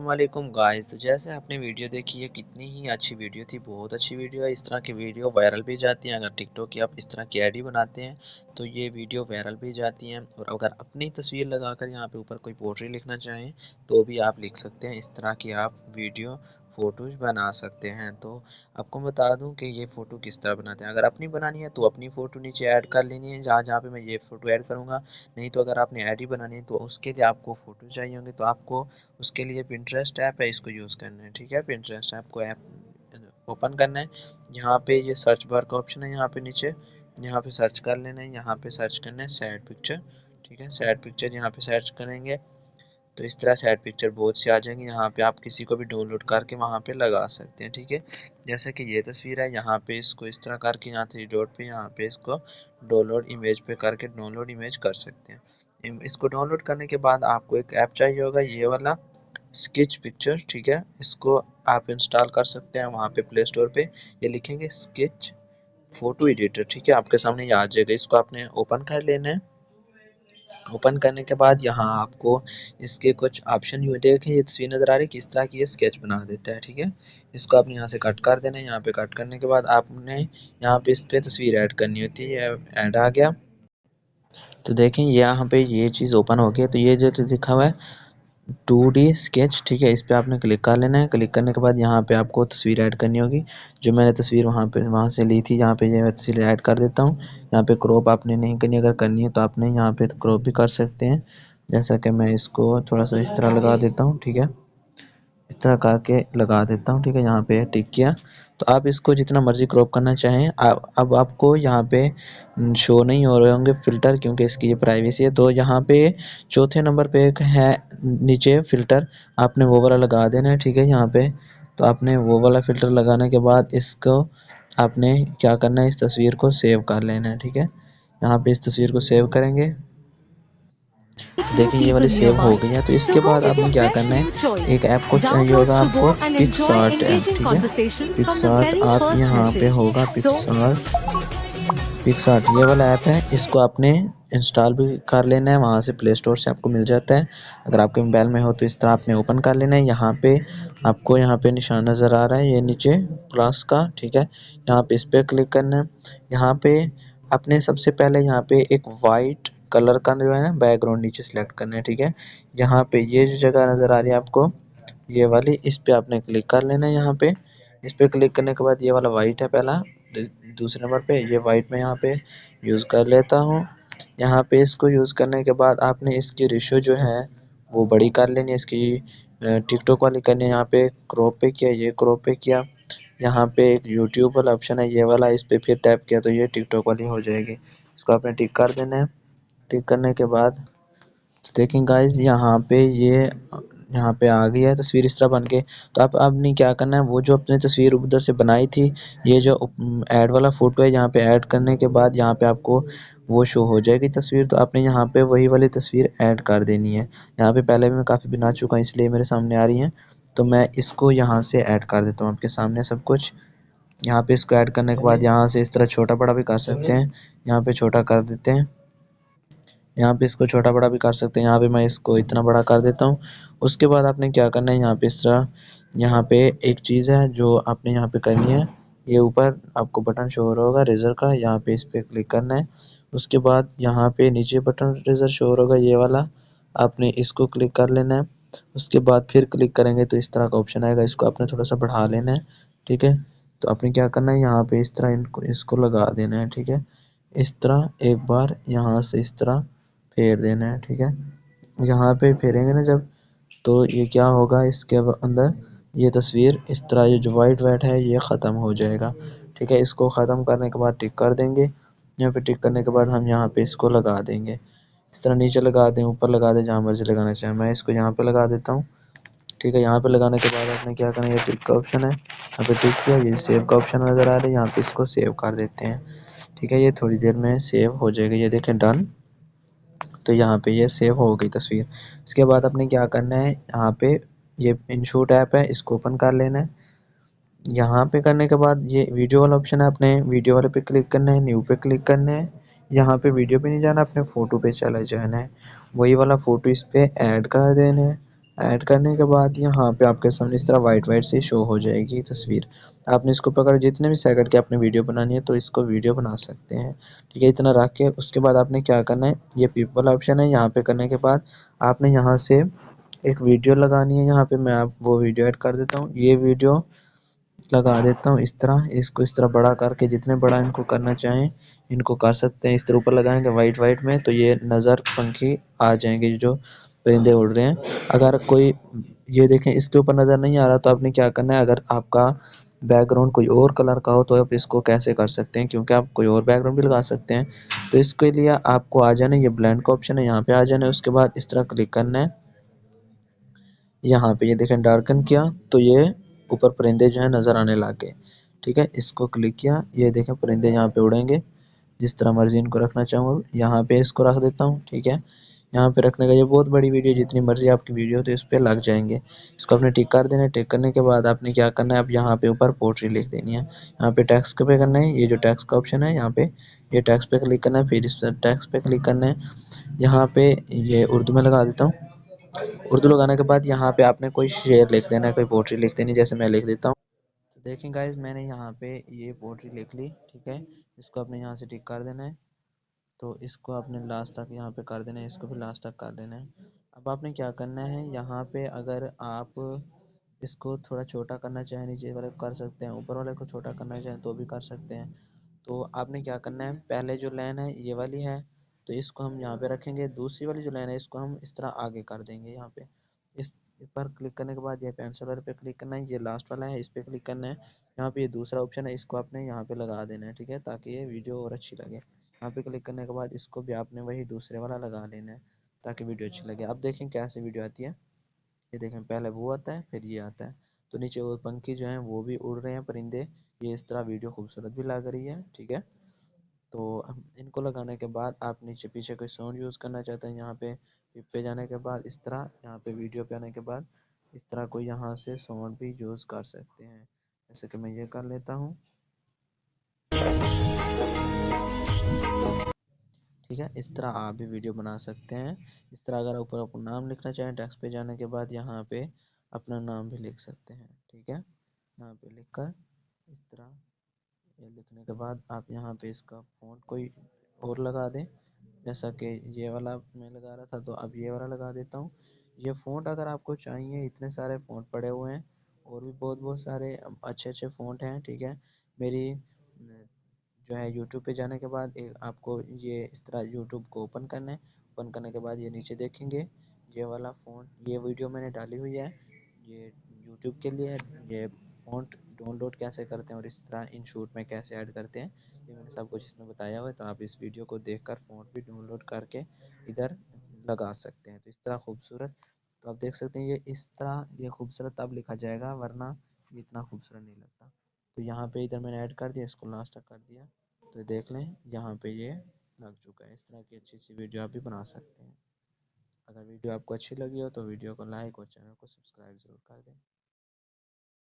वालेकुम गाइस। तो जैसे आपने वीडियो देखी है, कितनी ही अच्छी वीडियो थी, बहुत अच्छी वीडियो है। इस तरह की वीडियो वायरल भी जाती हैं। अगर टिकटॉक की आप इस तरह की आईडी बनाते हैं तो ये वीडियो वायरल भी जाती हैं। और अगर अपनी तस्वीर लगाकर यहाँ पे ऊपर कोई पोट्री लिखना चाहें तो भी आप लिख सकते हैं। इस तरह की आप वीडियो फ़ोटोज़ बना सकते हैं। तो आपको बता दूं कि ये फ़ोटो किस तरह बनाते हैं। अगर अपनी बनानी है तो अपनी फ़ोटो नीचे ऐड कर लेनी है, जहाँ जहाँ पे मैं ये फ़ोटो ऐड करूँगा। नहीं तो अगर आपने आईडी बनानी है तो उसके लिए आपको फ़ोटो चाहिए होंगे, तो आपको उसके लिए पिंटरेस्ट ऐप है, इसको यूज़ करना है। ठीक है, पिंटरेस्ट ऐप को ओपन करना है। यहाँ पे ये सर्च बार का ऑप्शन है, यहाँ पे नीचे यहाँ पे सर्च कर लेना है। यहाँ पे सर्च करना है सैड पिक्चर। ठीक है, सैड पिक्चर यहाँ पे सर्च करेंगे तो इस तरह सैड पिक्चर बहुत सी आ जाएंगी। यहाँ पे आप किसी को भी डाउनलोड करके वहाँ पे लगा सकते हैं। ठीक है, जैसे कि ये तस्वीर है, यहाँ पे इसको इस तरह करके यहाँ 3 डॉट पे यहाँ पे इसको डाउनलोड इमेज पे करके डाउनलोड इमेज कर सकते हैं। इसको डाउनलोड करने के बाद आपको एक ऐप चाहिए होगा, ये वाला स्केच पिक्चर। ठीक है, इसको आप इंस्टॉल कर सकते हैं वहाँ पे प्ले स्टोर पे। ये लिखेंगे स्केच फोटो एडिटर। ठीक है, आपके सामने ये आ जाएगा। इसको आपने ओपन कर लेना है। ओपन करने के बाद यहाँ आपको इसके कुछ ऑप्शन यूँ देखें, ये तस्वीर नज़र आ रही है, किस तरह की ये स्केच बना देता है। ठीक है, इसको आपने यहाँ से कट कर देना है। यहाँ पे कट करने के बाद आपने यहाँ पे इस पे तस्वीर ऐड करनी होती है। ये ऐड आ गया तो देखें यहाँ पे ये चीज़ ओपन हो गई। तो ये जो लिखा हुआ है 2D स्केच, ठीक है, इस पे आपने क्लिक कर लेना है। क्लिक करने के बाद यहाँ पे आपको तस्वीर ऐड करनी होगी। जो मैंने तस्वीर वहाँ से ली थी, यहाँ पे ये मैं तस्वीर ऐड कर देता हूँ। यहाँ पे क्रॉप आपने नहीं करनी, अगर करनी है तो आपने यहाँ पे क्रॉप भी कर सकते हैं। जैसा कि मैं इसको थोड़ा सा इस तरह लगा देता हूँ। ठीक है, इस तरह करके लगा देता हूँ। ठीक है, यहाँ पे टिक किया। तो आप इसको जितना मर्जी क्रॉप करना चाहें। अब आपको यहाँ पे शो नहीं हो रहे होंगे फ़िल्टर, क्योंकि इसकी ये प्राइवेसी है। तो यहाँ पे चौथे नंबर पे एक है नीचे फ़िल्टर, आपने वो वाला लगा देना है। ठीक है, यहाँ पे तो आपने वो वाला फ़िल्टर लगाने के बाद इसको आपने क्या करना है, इस तस्वीर को सेव कर लेना है। ठीक है, यहाँ पे इस तस्वीर को सेव करेंगे तो New देखिए ये वाली people सेव हो nearby. गई है। तो इसके Sugo बाद is your आपने क्या fresh करना है, new choice. एक ऐप को चाहिए Download होगा Sugo आपको, and enjoy PicsArt app. engaging ठीक है, conversations from the PicsArt very आप first यहाँ पे message. होगा, So, पिक्सआर्ट ये वाला ऐप है। इसको आपने इंस्टॉल भी कर लेना है, वहाँ से प्ले स्टोर से आपको मिल जाता है। अगर आपके मोबाइल में हो तो इस तरह आपने ओपन कर लेना है। यहाँ पे आपको यहाँ पे निशान नज़र आ रहा है, ये नीचे प्लस का। ठीक है, यहाँ पे इस पर क्लिक करना है। यहाँ पे आपने सबसे पहले यहाँ पे एक वाइट कलर का जो है ना बैकग्राउंड नीचे सेलेक्ट करना है। ठीक है, यहाँ पे ये जो जगह नज़र आ रही है आपको, ये वाली, इस पे आपने क्लिक कर लेना है। यहाँ पे इस पे क्लिक करने के बाद ये वाला वाइट है पहला, दूसरे नंबर पे ये वाइट में यहाँ पे यूज़ कर लेता हूँ। यहाँ पे इसको यूज़ करने के बाद आपने इसकी रेशियो जो है वो बड़ी कर लेनी है। इसकी टिकटॉक वाली करनी है। यहाँ पे क्रॉप पे किया, ये क्रॉप पे किया। यहाँ पे एक यूट्यूब वाला ऑप्शन है, ये वाला, इस पे फिर टैप किया तो ये टिकटॉक वाली हो जाएगी। इसको आपने टिक कर देना है। टिक करने के बाद देखें गाइस, यहाँ पे आ गई है तस्वीर इस तरह बन के। तो आप आपने क्या करना है, वो जो अपने तस्वीर उधर से बनाई थी, ये जो ऐड वाला फ़ोटो है, यहाँ पे ऐड करने के बाद यहाँ पे आपको वो शो हो जाएगी तस्वीर। तो आपने यहाँ पे वही वाली तस्वीर ऐड कर देनी है। यहाँ पे पहले भी मैं काफ़ी बना चुका हूँ, इसलिए मेरे सामने आ रही हैं। तो मैं इसको यहाँ से ऐड कर देता हूँ आपके सामने सब कुछ। यहाँ पे इसको ऐड करने के बाद यहाँ से इस तरह छोटा बड़ा भी कर सकते हैं। यहाँ पे छोटा कर देते हैं, यहाँ पे इसको छोटा बड़ा भी कर सकते हैं। यहाँ पे मैं इसको इतना बड़ा कर देता हूँ। उसके बाद आपने क्या करना है, यहाँ पे इस तरह, यहाँ पे एक चीज़ है जो आपने यहाँ पे करनी है। ये ऊपर आपको बटन शो हो रहा होगा रेज़र का, यहाँ पे इस पे क्लिक करना है। उसके बाद यहाँ पे नीचे बटन रेज़र शो हो रहा होगा, ये वाला, आपने इसको क्लिक कर लेना है। उसके बाद फिर क्लिक करेंगे तो इस तरह का ऑप्शन आएगा, इसको आपने थोड़ा सा बढ़ा लेना है। ठीक है, तो आपने क्या करना है, यहाँ पे इस तरह इनको इसको लगा देना है। ठीक है, इस तरह एक बार यहाँ से इस तरह फेर देना है। ठीक है, यहाँ पे फेरेंगे ना जब, तो ये क्या होगा, इसके अंदर ये तस्वीर इस तरह, ये जो वाइट वाइट है ये ख़त्म हो जाएगा। ठीक है, इसको ख़त्म करने के बाद टिक कर देंगे। यहाँ पे टिक करने के बाद हम यहाँ पे इसको लगा देंगे। इस तरह नीचे लगा दें, ऊपर लगा दें, जहाँ मर्जी लगाना चाहें। मैं इसको यहाँ पे लगा देता हूँ। ठीक है, यहाँ पे लगाने के बाद आपने क्या करना है, ये टिक का ऑप्शन है, यहाँ पे टिक किया, ये सेव का ऑप्शन नज़र आ रहा है, यहाँ पे इसको सेव कर देते हैं। ठीक है, ये थोड़ी देर में सेव हो जाएगा, ये देखें डन। तो यहाँ पे ये सेव हो गई तस्वीर। इसके बाद आपने क्या करना है, यहाँ पे ये इनशूट ऐप है, इसको ओपन कर लेना है। यहाँ पे करने के बाद ये वीडियो वाला ऑप्शन है, अपने वीडियो वाले पे क्लिक करना है, न्यू पे क्लिक करना है। यहाँ पे वीडियो पे नहीं जाना, अपने फ़ोटो पे चला जाना है। वही वाला फ़ोटो इस पे ऐड कर देना है। ऐड करने के बाद यहाँ पे आपके सामने इस तरह वाइट वाइट से शो हो जाएगी तस्वीर। आपने इसको पकड़ जितने भी सेकंड की आपने वीडियो बनानी है तो इसको वीडियो बना सकते हैं। ठीक है, इतना रख के उसके बाद आपने क्या करना है, ये पीपल वाला ऑप्शन है, यहाँ पे करने के बाद आपने यहाँ से एक वीडियो लगानी है। यहाँ पे मैं आप वो वीडियो ऐड कर देता हूँ। ये वीडियो लगा देता हूँ इस तरह, इसको इस तरह बड़ा करके जितने बड़ा इनको करना चाहें इनको कर सकते हैं। इस तरह ऊपर लगाएंगे वाइट वाइट में तो ये नज़र पंखी आ जाएंगे जो परिंदे उड़ रहे हैं। अगर कोई ये देखें इसके ऊपर नज़र नहीं आ रहा तो आपने क्या करना है, अगर आपका बैकग्राउंड कोई और कलर का हो तो आप इसको कैसे कर सकते हैं, क्योंकि आप कोई और बैकग्राउंड भी लगा सकते हैं। तो इसके लिए आपको आ जाना है, ये ब्लेंड का ऑप्शन है, यहाँ पे आ जाना है। उसके बाद इस तरह क्लिक करना है, यहाँ पे ये देखें डार्कन किया तो ये ऊपर परिंदे जो है नज़र आने लग गए। ठीक है, इसको क्लिक किया, ये देखें परिंदे यहाँ पे उड़ेंगे जिस तरह मर्जी इनको रखना चाहूँ। यहाँ पे इसको रख देता हूँ। ठीक है, यहाँ पे रखने का, ये बहुत बड़ी वीडियो जितनी मर्जी आपकी वीडियो तो इस पर लग जाएंगे। इसको आपने टिक कर देना है। टिक करने के बाद आपने क्या करना है, अब यहाँ पे ऊपर पोट्री लिख देनी है। यहाँ पे टैक्स पे करना है, ये जो टैक्स का ऑप्शन है यहाँ पे, ये टैक्स पे क्लिक करना है, फिर इस पर टैक्स पे क्लिक करना है। यहाँ पे ये उर्दू में लगा देता हूँ। उर्दू लगाने के बाद यहाँ पे आपने कोई शेर लिख देना है, कोई पोट्री लिख देनी है, जैसे मैं लिख देता हूँ। तो देखें गाइज मैंने यहाँ पे ये पोट्री लिख ली। ठीक है, इसको आपने यहाँ से टिक कर देना है। तो इसको आपने लास्ट तक यहाँ पे कर देना है, इसको भी लास्ट तक कर देना है। अब आपने क्या करना है, यहाँ पे अगर आप इसको थोड़ा छोटा करना चाहें नीचे वाले को कर सकते हैं, ऊपर वाले को छोटा करना चाहें तो भी कर सकते हैं। तो आपने क्या करना है, पहले जो लाइन है ये वाली है तो इसको हम यहाँ पे रखेंगे। दूसरी वाली जो लाइन है इसको हम इस तरह आगे कर देंगे। यहाँ पे इस पर क्लिक करने के बाद ये पेंसिल वाले पे क्लिक करना है, ये लास्ट वाला है इस पे क्लिक करना है। यहाँ पे ये दूसरा ऑप्शन है, इसको आपने यहाँ पे लगा देना है। ठीक है, ताकि ये वीडियो और अच्छी लगे। यहाँ पे क्लिक करने के बाद इसको भी आपने वही दूसरे वाला लगा लेना है ताकि वीडियो अच्छी लगे। अब देखें कैसे वीडियो आती है। ये देखें पहले वो आता है फिर ये आता है, तो नीचे वो पंखी जो हैं वो भी उड़ रहे हैं परिंदे। ये इस तरह वीडियो खूबसूरत भी लग रही है। ठीक है, तो इनको लगाने के बाद आप नीचे पीछे कोई साउंड यूज़ करना चाहते हैं, यहाँ पे पिप पे जाने के बाद इस तरह, यहाँ पे वीडियो पे आने के बाद इस तरह कोई यहाँ से साउंड भी यूज़ कर सकते हैं। जैसे कि मैं ये कर लेता हूँ। ठीक है, इस तरह आप भी वीडियो बना सकते हैं। इस तरह अगर ऊपर अपना नाम लिखना चाहें टेक्स्ट पे जाने के बाद यहाँ पे अपना नाम भी लिख सकते हैं। ठीक है, यहाँ पे लिख कर इस तरह, ये लिखने के बाद आप यहाँ पे इसका फ़ॉन्ट कोई और लगा दें। जैसा कि ये वाला मैं लगा रहा था तो अब ये वाला लगा देता हूँ। ये फ़ॉन्ट अगर आपको चाहिए, इतने सारे फ़ॉन्ट पड़े हुए हैं और भी बहुत बहुत सारे अच्छे अच्छे फ़ॉन्ट हैं। ठीक है, मेरी जो है यूट्यूब पे जाने के बाद एक आपको ये इस तरह यूट्यूब को ओपन करना है। ओपन करने के बाद ये नीचे देखेंगे ये वाला फ़ॉन्ट, ये वीडियो मैंने डाली हुई है ये यूट्यूब के लिए। ये फ़ॉन्ट डाउनलोड कैसे करते हैं और इस तरह इन शूट में कैसे ऐड करते हैं ये मैंने सब कुछ इसमें बताया हुआ है। तो आप इस वीडियो को देखकर फ़ॉन्ट भी डाउनलोड करके इधर लगा सकते हैं। तो इस तरह खूबसूरत, तो आप देख सकते हैं ये इस तरह ये खूबसूरत तब लिखा जाएगा, वरना ये इतना खूबसूरत नहीं लगता। तो यहाँ पे इधर मैंने ऐड कर दिया, इसको लास्ट तक कर दिया, तो देख लें यहाँ पे ये लग चुका है। इस तरह की अच्छी अच्छी वीडियो आप भी बना सकते हैं। अगर वीडियो आपको अच्छी लगी हो तो वीडियो को लाइक और चैनल को सब्सक्राइब ज़रूर कर दें।